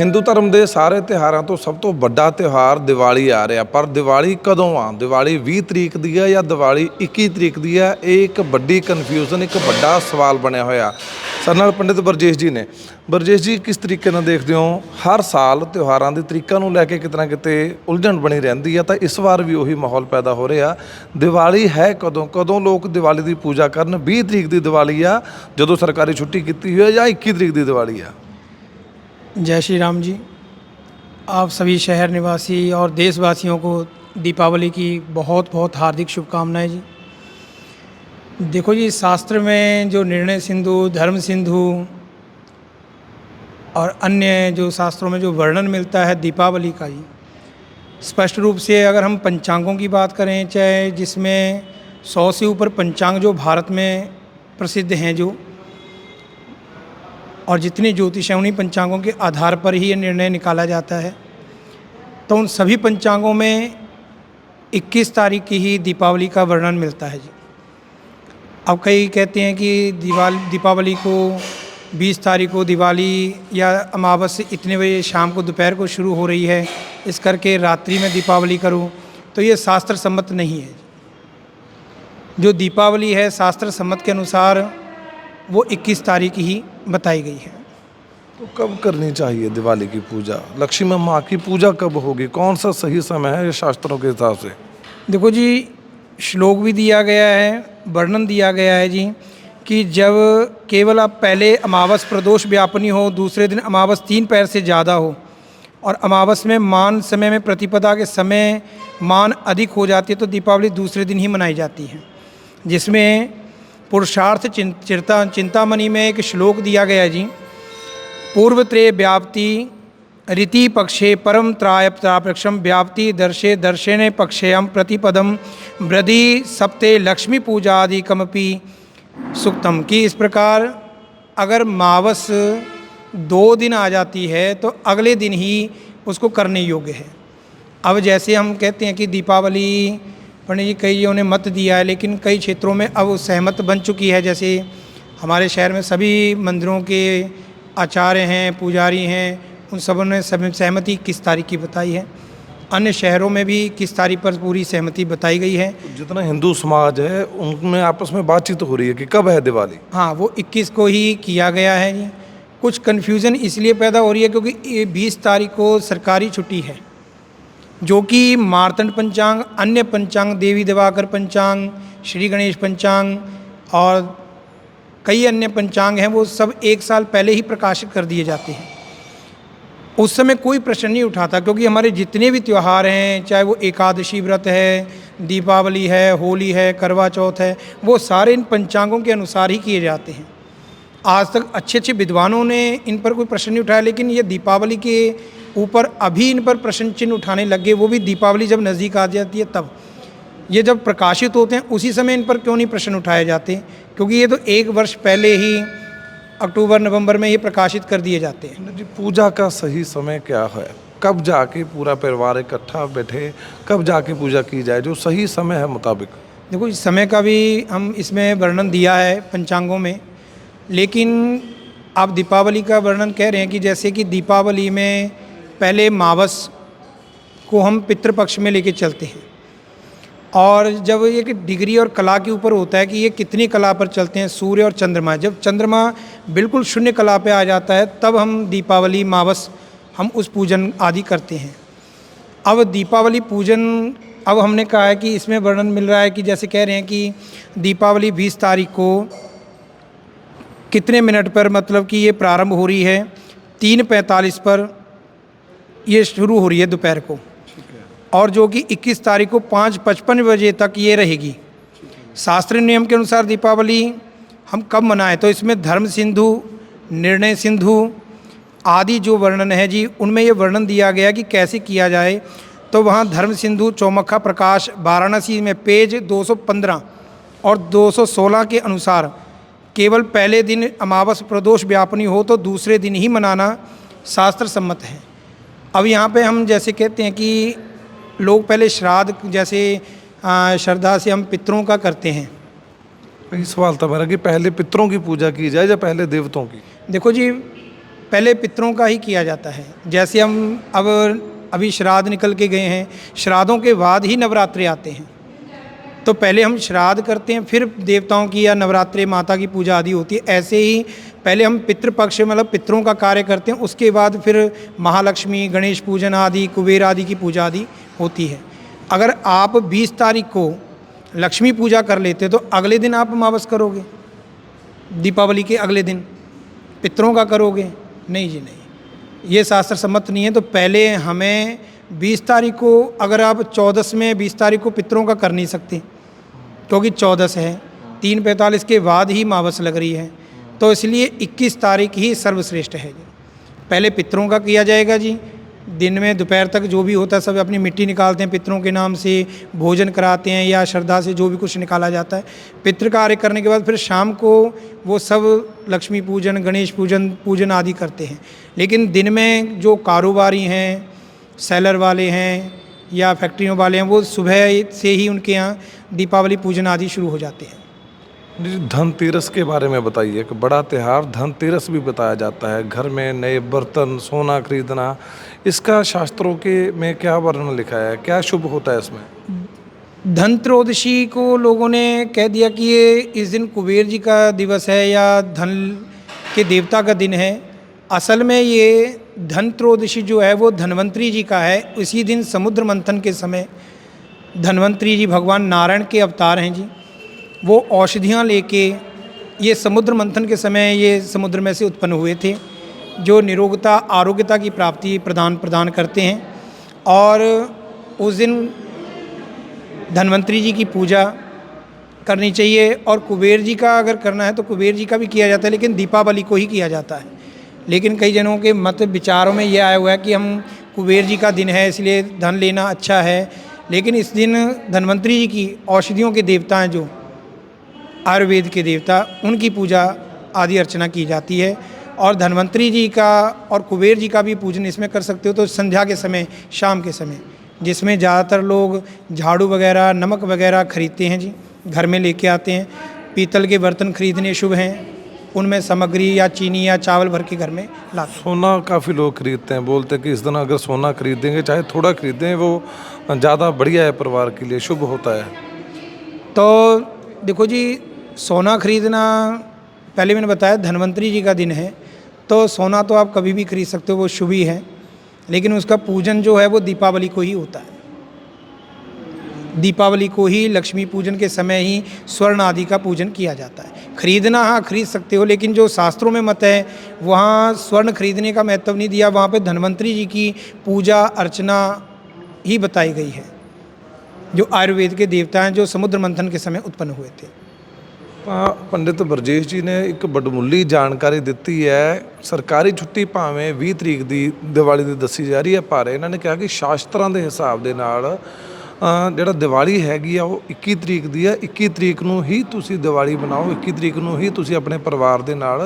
हिंदू धर्म के सारे त्योहारों तो सब तो बड़ा त्यौहार दिवाली आ रहा, पर दिवाली कदों आ? दिवाली 20 तरीक की है या दिवाली 21 तरीक की है? ये एक बड़ी कन्फ्यूजन, एक बड़ा सवाल बनया होया। साडे नाल पंडित बरजेश जी ने। बरजेश जी, किस तरीके नाल देखते हो हर साल त्योहारों के तरीकों को लैके कितना किते उलझन बनी रही है, तो इस बार भी उही माहौल पैदा हो रहा। दिवाली है कदों? कदों लोग दिवाली की पूजा करन? 20 तरीक की दिवाली आ जो सरकारी छुट्टी की हुई है, या 21 तरीक की दिवाली आ? जय श्री राम जी। आप सभी शहर निवासी और देशवासियों को दीपावली की बहुत बहुत हार्दिक शुभकामनाएं जी। देखो जी, शास्त्र में जो निर्णय सिंधु, धर्म सिंधु और अन्य जो शास्त्रों में जो वर्णन मिलता है दीपावली का जी, स्पष्ट रूप से अगर हम पंचांगों की बात करें, चाहे जिसमें 100 से ऊपर पंचांग जो भारत में प्रसिद्ध हैं जो, और जितने ज्योतिष हैं उन्हीं पंचांगों के आधार पर ही ये निर्णय निकाला जाता है। तो उन सभी पंचांगों में 21 तारीख की ही दीपावली का वर्णन मिलता है जी। अब कई कहते हैं कि दीपावली को 20 तारीख को दिवाली या अमावस्या इतने बजे शाम को दोपहर को शुरू हो रही है, इस करके रात्रि में दीपावली करूं, तो ये शास्त्र सम्मत नहीं है। जो दीपावली है शास्त्र सम्मत के अनुसार वो 21 तारीख ही बताई गई है। तो कब करनी चाहिए दिवाली की पूजा? लक्ष्मी माँ की पूजा कब होगी? कौन सा सही समय है ये शास्त्रों के हिसाब से? देखो जी, श्लोक भी दिया गया है, वर्णन दिया गया है जी कि जब केवल आप पहले अमावस प्रदोष व्यापनी हो, दूसरे दिन अमावस 3 पैर से ज़्यादा हो, और अमावस में मान समय में प्रतिपदा के समय मान अधिक हो जाती है, तो दीपावली दूसरे दिन ही मनाई जाती है। जिसमें पुरुषार्थ चिंतामणि में एक श्लोक दिया गया है जी, पूर्वत्रे व्याप्ति रीति पक्षे परम त्रायप्रापक्षम व्याप्ति दर्शे दर्शने पक्षेयम प्रतिपदम वृद्धि सप्ते लक्ष्मी पूजादिकमपि सुक्तम। कि इस प्रकार अगर मावस 2 दिन आ जाती है तो अगले दिन ही उसको करने योग्य है। अब जैसे हम कहते हैं कि दीपावली पंडित जी कईयों ने मत दिया है, लेकिन कई क्षेत्रों में अब सहमत बन चुकी है। जैसे हमारे शहर में सभी मंदिरों के आचार्य हैं, पुजारी हैं, उन सबों ने सहमति 21 तारीख की बताई है। अन्य शहरों में भी 21 तारीख पर पूरी सहमति बताई गई है। जितना हिंदू समाज है उनमें आपस में बातचीत हो रही है कि कब है दिवाली? हाँ, वो 21 को ही किया गया है जी। कुछ कन्फ्यूज़न इसलिए पैदा हो रही है क्योंकि ये 20 तारीख को सरकारी छुट्टी है, जो कि मार्तंड पंचांग, अन्य पंचांग, देवी दिवाकर पंचांग, श्री गणेश पंचांग और कई अन्य पंचांग हैं, वो सब 1 साल पहले ही प्रकाशित कर दिए जाते हैं। उस समय कोई प्रश्न नहीं उठाता, क्योंकि हमारे जितने भी त्यौहार हैं, चाहे वो एकादशी व्रत है, दीपावली है, होली है, करवा चौथ है, वो सारे इन पंचांगों के अनुसार ही किए जाते हैं। आज तक अच्छे अच्छे विद्वानों ने इन पर कोई प्रश्न नहीं उठाया, लेकिन ये दीपावली के ऊपर अभी इन पर प्रश्न चिन्ह उठाने लग गए। वो भी दीपावली जब नज़दीक आ जाती है तब। ये जब प्रकाशित होते हैं उसी समय इन पर क्यों नहीं प्रश्न उठाए जाते? क्योंकि ये तो 1 वर्ष पहले ही अक्टूबर नवंबर में ये प्रकाशित कर दिए जाते हैं। जी, पूजा का सही समय क्या है? कब जाके पूरा परिवार इकट्ठा बैठे, कब जाके पूजा की जाए, जो सही समय है मुताबिक? देखो, इस समय का भी हम इसमें वर्णन दिया है पंचांगों में, लेकिन आप दीपावली का वर्णन कह रहे हैं कि जैसे कि दीपावली में पहले मावस को हम पितृपक्ष में लेके चलते हैं, और जब ये कि डिग्री और कला के ऊपर होता है कि ये कितनी कला पर चलते हैं, सूर्य और चंद्रमा। जब चंद्रमा बिल्कुल शून्य कला पे आ जाता है तब हम दीपावली मावस हम उस पूजन आदि करते हैं। अब दीपावली पूजन, अब हमने कहा है कि इसमें वर्णन मिल रहा है कि जैसे कह रहे हैं कि दीपावली 20 तारीख को कितने मिनट पर, मतलब कि ये प्रारंभ हो रही है 3:45 पर ये शुरू हो रही है दोपहर को, और जो कि 21 तारीख को 5:55 बजे तक ये रहेगी। शास्त्रीय नियम के अनुसार दीपावली हम कब मनाएं, तो इसमें धर्म सिंधु, निर्णय सिंधु आदि जो वर्णन है जी, उनमें ये वर्णन दिया गया कि कैसे किया जाए। तो वहाँ धर्म सिंधु चौमक्खा प्रकाश वाराणसी में पेज 215 और 216 के अनुसार केवल पहले दिन अमावस प्रदोष व्यापनी हो तो दूसरे दिन ही मनाना शास्त्र सम्मत है। अब यहाँ पे हम जैसे कहते हैं कि लोग पहले श्राद्ध, जैसे श्रद्धा से हम पितरों का करते हैं। यही सवाल था मेरा कि पहले पितरों की पूजा की जाए या पहले देवताओं की? देखो जी, पहले पितरों का ही किया जाता है। जैसे हम अब अभी श्राद्ध निकल के गए हैं, श्राद्धों के बाद ही नवरात्रे आते हैं, तो पहले हम श्राद्ध करते हैं, फिर देवताओं की या नवरात्रे माता की पूजा आदि होती है। ऐसे ही पहले हम पितृपक्ष मतलब पितरों का कार्य करते हैं, उसके बाद फिर महालक्ष्मी, गणेश पूजन आदि, कुबेर आदि की पूजा आदि होती है। अगर आप 20 तारीख को लक्ष्मी पूजा कर लेते तो अगले दिन आप अमावस करोगे, दीपावली के अगले दिन पितरों का करोगे? नहीं जी नहीं, ये शास्त्र सम्मत नहीं है। तो पहले हमें 20 तारीख को, अगर आप 14 में 20 तारीख को पितरों का कर नहीं सकते क्योंकि 14 है, 3:45 के बाद ही अमावस लग रही है, तो इसलिए 21 तारीख ही सर्वश्रेष्ठ है जी। पहले पितरों का किया जाएगा जी, दिन में दोपहर तक जो भी होता है सब अपनी मिट्टी निकालते हैं, पितरों के नाम से भोजन कराते हैं या श्रद्धा से जो भी कुछ निकाला जाता है। पितृ कार्य करने के बाद फिर शाम को वो सब लक्ष्मी पूजन, गणेश पूजन आदि करते हैं। लेकिन दिन में जो कारोबारी हैं, सेलर वाले हैं या फैक्ट्रियों वाले हैं, वो सुबह से ही उनके यहाँ दीपावली पूजन आदि शुरू हो जाते हैं। जी, धनतेरस के बारे में बताइए। एक बड़ा त्यौहार धनतेरस भी बताया जाता है, घर में नए बर्तन, सोना खरीदना, इसका शास्त्रों के में क्या वर्णन लिखा है, क्या शुभ होता है इसमें? धनत्रयोदशी को लोगों ने कह दिया कि ये इस दिन कुबेर जी का दिवस है या धन के देवता का दिन है। असल में ये धनत्रयोदशी जो है वो धन्वंतरी जी का है। इसी दिन समुद्र मंथन के समय धन्वंतरी जी भगवान नारायण के अवतार हैं जी, वो औषधियाँ लेके ये समुद्र मंथन के समय ये समुद्र में से उत्पन्न हुए थे, जो निरोगता, आरोग्यता की प्राप्ति प्रदान करते हैं। और उस दिन धन्वंतरी जी की पूजा करनी चाहिए। और कुबेर जी का अगर करना है तो कुबेर जी का भी किया जाता है, लेकिन दीपावली को ही किया जाता है। लेकिन कई जनों के मत विचारों में ये आया हुआ है कि हम कुबेर जी का दिन है इसलिए धन लेना अच्छा है, लेकिन इस दिन धन्वंतरी जी की, औषधियों के देवता हैं जो आयुर्वेद के देवता, उनकी पूजा आदि अर्चना की जाती है। और धन्वंतरी जी का और कुबेर जी का भी पूजन इसमें कर सकते हो तो संध्या के समय, शाम के समय, जिसमें ज़्यादातर लोग झाड़ू वगैरह, नमक वगैरह खरीदते हैं जी, घर में लेके आते हैं। पीतल के बर्तन खरीदने शुभ हैं, उनमें सामग्री या चीनी या चावल भर के घर में लाते हैं। सोना काफ़ी लोग खरीदते हैं, बोलते हैं कि इस दिन अगर सोना खरीदेंगे, चाहे थोड़ा खरीदें, वो ज़्यादा बढ़िया है, परिवार के लिए शुभ होता है। तो देखो जी, सोना खरीदना, पहले मैंने बताया धन्वंतरी जी का दिन है, तो सोना तो आप कभी भी खरीद सकते हो, वो शुभ ही है। लेकिन उसका पूजन जो है वो दीपावली को ही होता है। दीपावली को ही लक्ष्मी पूजन के समय ही स्वर्ण आदि का पूजन किया जाता है। खरीदना हाँ खरीद सकते हो, लेकिन जो शास्त्रों में मत है वहाँ स्वर्ण खरीदने का महत्व नहीं दिया, वहाँ पे धन्वंतरी जी की पूजा अर्चना ही बताई गई है, जो आयुर्वेद के देवता हैं, जो समुद्र मंथन के समय उत्पन्न हुए थे। पंडित बरजेश जी ने एक ਵੱਡਮੁੱਲੀ ਜਾਣਕਾਰੀ ਦਿੱਤੀ ਹੈ। ਸਰਕਾਰੀ ਛੁੱਟੀ ਭਾਵੇਂ 20 ਤਰੀਕ ਦੀ ਦੀਵਾਲੀ ਦੀ ਦੱਸੀ ਜਾ ਰਹੀ ਹੈ, ਪਰ ਇਹਨਾਂ ਨੇ ਕਿਹਾ ਕਿ ਸ਼ਾਸਤਰਾਂ ਦੇ ਹਿਸਾਬ ਦੇ ਨਾਲ ਜਿਹੜਾ ਦੀਵਾਲੀ ਹੈਗੀ ਆ ਉਹ 21 ਤਰੀਕ ਦੀ ਹੈ। 21 ਤਰੀਕ ਨੂੰ ਹੀ ਤੁਸੀਂ ਦੀਵਾਲੀ ਬਣਾਓ, 21 ਤਰੀਕ ਨੂੰ ਹੀ ਤੁਸੀਂ ਆਪਣੇ ਪਰਿਵਾਰ ਦੇ ਨਾਲ